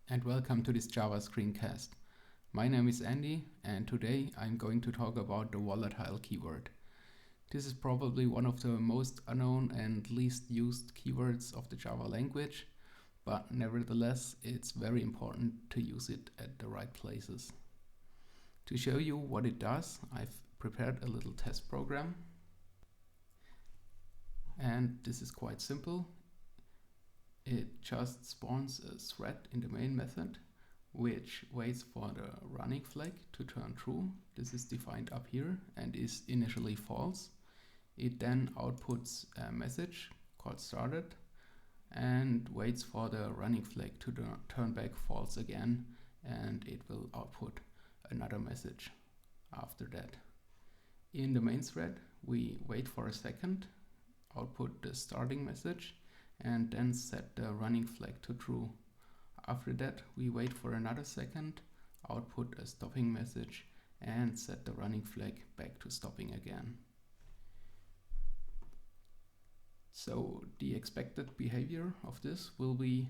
and welcome to this Java screencast. My name is Andy, and today I'm going to talk about the volatile keyword. This is probably one of the most unknown and least used keywords of the Java language, but nevertheless it's very important to use it at the right places. To show you what it does, I've prepared a little test program, and this is quite simple. It just spawns a thread in the main method, which waits for the running flag to turn true. This is defined up here and is initially false. It then outputs a message called started and waits for the running flag to turn back false again, and it will output another message after that. In the main thread, we wait for a second, output the starting message, and then set the running flag to true. After that, we wait for another second, output a stopping message, and set the running flag back to stopping again. So the expected behavior of this will be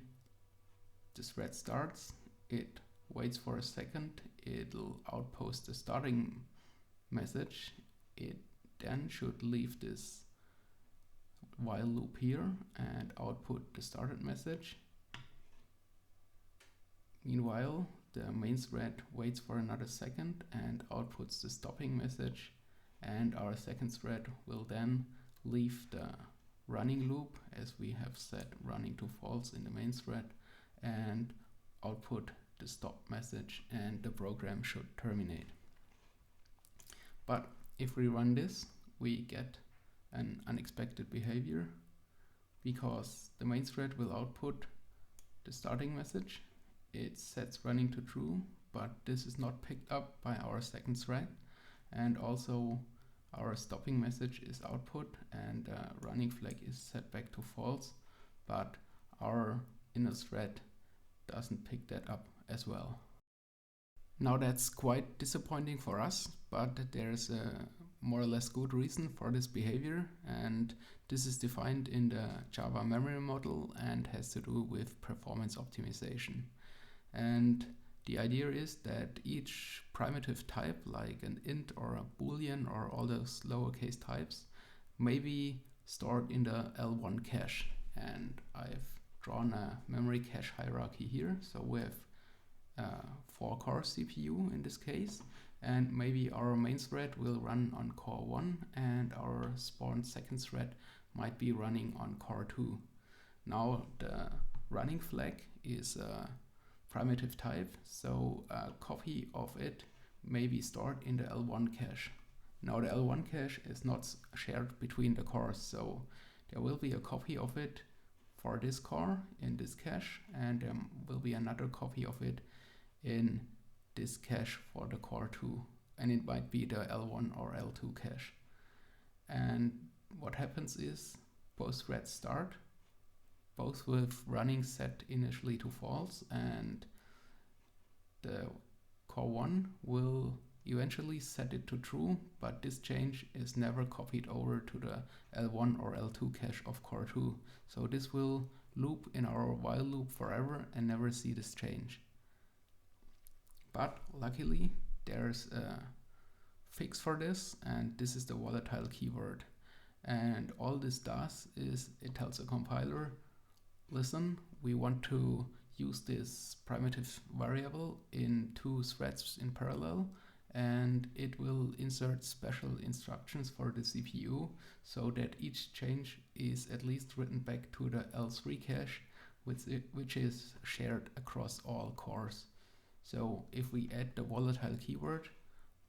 the thread starts, it waits for a second, it'll outpost the starting message, it then should leave this while loop here and output the started message. Meanwhile, the main thread waits for another second and outputs the stopping message, and our second thread will then leave the running loop as we have set running to false in the main thread and output the stop message, and the program should terminate. But if we run this, we get an unexpected behavior because the main thread will output the starting message. It sets running to true, but this is not picked up by our second thread, and also our stopping message is output and running flag is set back to false, but our inner thread doesn't pick that up as well. Now that's quite disappointing for us, but there's a more or less good reason for this behavior, and this is defined in the Java memory model and has to do with performance optimization. And the idea is that each primitive type, like an int or a boolean or all those lowercase types, may be stored in the L1 cache. And I've drawn a memory cache hierarchy here. So we have 4-core CPU in this case, and maybe our main thread will run on core 1 and our spawned second thread might be running on core 2. Now the running flag is a primitive type, so a copy of it may be stored in the L1 cache. Now the L1 cache is not shared between the cores, so there will be a copy of it for this core in this cache, and there will be another copy of it in this cache for the core 2, and it might be the L1 or L2 cache. And what happens is both threads start, both with running set initially to false, and the core 1 will eventually set it to true, but this change is never copied over to the L1 or L2 cache of core 2. So this will loop in our while loop forever and never see this change. But luckily there's a fix for this, and this is the volatile keyword. And all this does is it tells a compiler, listen, we want to use this primitive variable in 2 threads in parallel, and it will insert special instructions for the CPU so that each change is at least written back to the L3 cache, which is shared across all cores. So if we add the volatile keyword,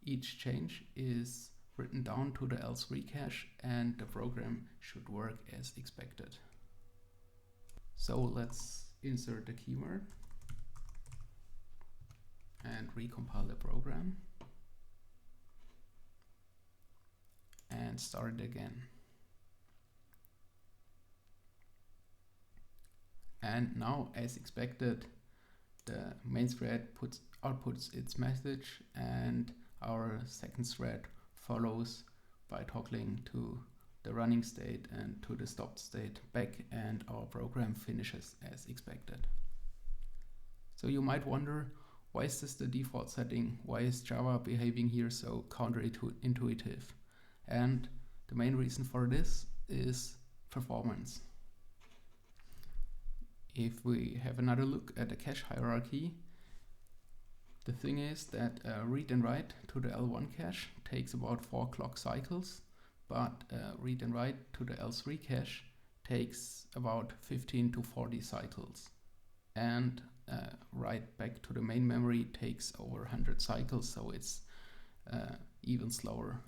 each change is written down to the L3 cache and the program should work as expected. So let's insert the keyword and recompile the program and start it again. And now, as expected, the main thread outputs its message, and our second thread follows by toggling to the running state and to the stopped state back, and our program finishes as expected. So you might wonder, why is this the default setting? Why is Java behaving here so counterintuitive? And the main reason for this is performance. If we have another look at the cache hierarchy, the thing is that read and write to the L1 cache takes about 4 clock cycles, but read and write to the L3 cache takes about 15 to 40 cycles. And write back to the main memory takes over 100 cycles, so it's even slower.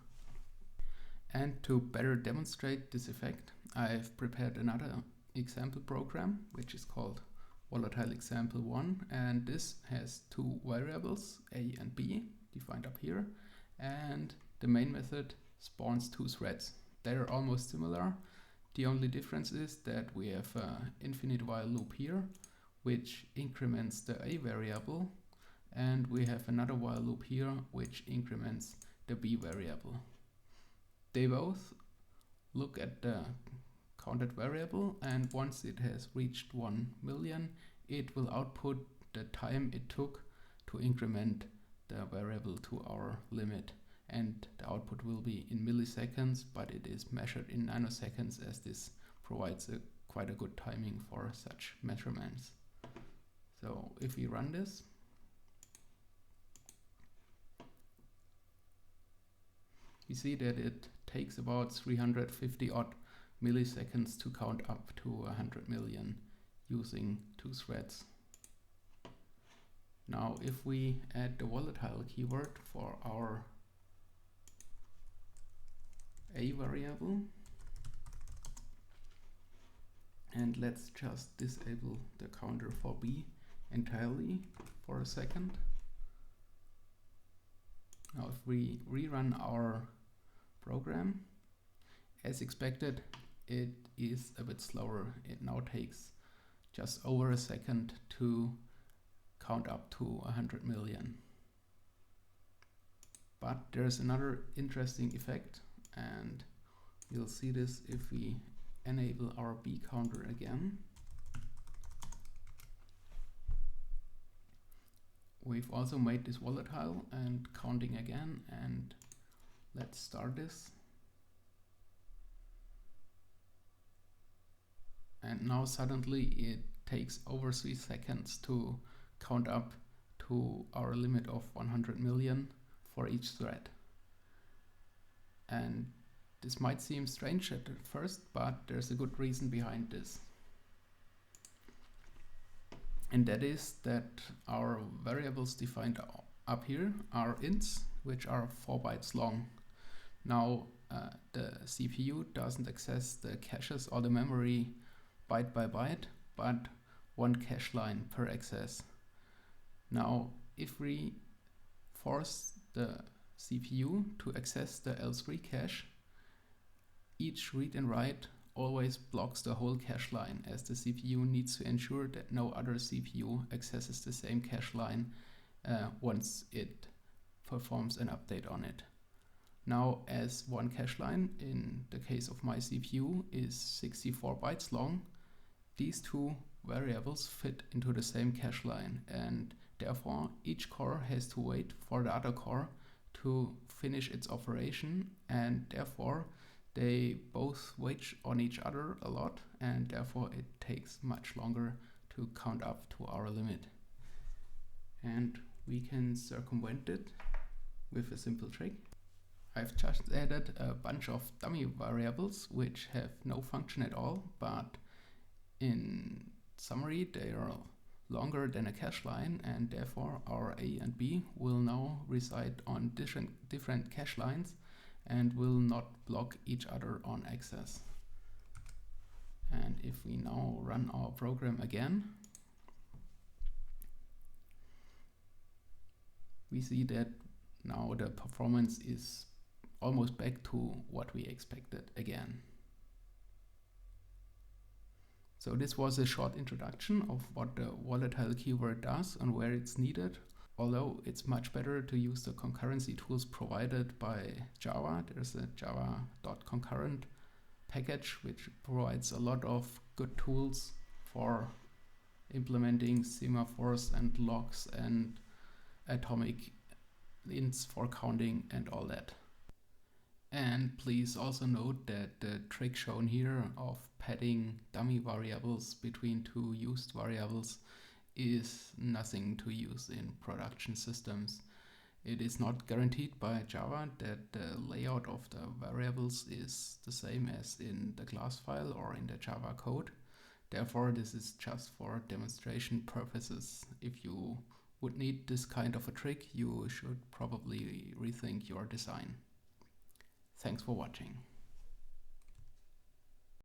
And to better demonstrate this effect, I've prepared another example program, which is called volatile example 1, and this has 2 variables, a and b, defined up here, and the main method spawns 2 threads. They're almost similar. The only difference is that we have an infinite while loop here, which increments the a variable, and we have another while loop here, which increments the b variable. They both look at the counted variable, and once it has reached 1 million, it will output the time it took to increment the variable to our limit. And the output will be in milliseconds, but it is measured in nanoseconds, as this provides quite a good timing for such measurements. So if we run this, we see that it takes about 350 odd milliseconds to count up to 100 million using 2 threads. Now if we add the volatile keyword for our a variable, and let's just disable the counter for b entirely for a second. Now if we rerun our program, as expected, it is a bit slower. It now takes just over a second to count up to 100 million. But there's another interesting effect, and you'll see this if we enable our b counter again. We've also made this volatile and counting again, and let's start this. And now suddenly it takes over 3 seconds to count up to our limit of 100 million for each thread. And this might seem strange at first, but there's a good reason behind this. And that is that our variables defined up here are ints, which are 4 bytes long. Now the CPU doesn't access the caches or the memory byte by byte, but 1 cache line per access. Now if we force the CPU to access the L3 cache, each read and write always blocks the whole cache line, as the CPU needs to ensure that no other CPU accesses the same cache line once it performs an update on it. Now, as 1 cache line, in the case of my CPU, is 64 bytes long, these 2 variables fit into the same cache line, and therefore each core has to wait for the other core to finish its operation, and therefore they both wait on each other a lot, and therefore it takes much longer to count up to our limit. And we can circumvent it with a simple trick. I've just added a bunch of dummy variables which have no function at all, but in summary they are longer than a cache line, and therefore our a and b will now reside on different cache lines and will not block each other on access. And if we now run our program again, we see that now the performance is almost back to what we expected again. So this was a short introduction of what the volatile keyword does and where it's needed. Although it's much better to use the concurrency tools provided by Java. There's a java.concurrent package which provides a lot of good tools for implementing semaphores and logs and atomic ints for counting and all that. And please also note that the trick shown here of padding dummy variables between two used variables is nothing to use in production systems. It is not guaranteed by Java that the layout of the variables is the same as in the class file or in the Java code. Therefore, this is just for demonstration purposes. If you would need this kind of a trick, you should probably rethink your design. Thanks for watching.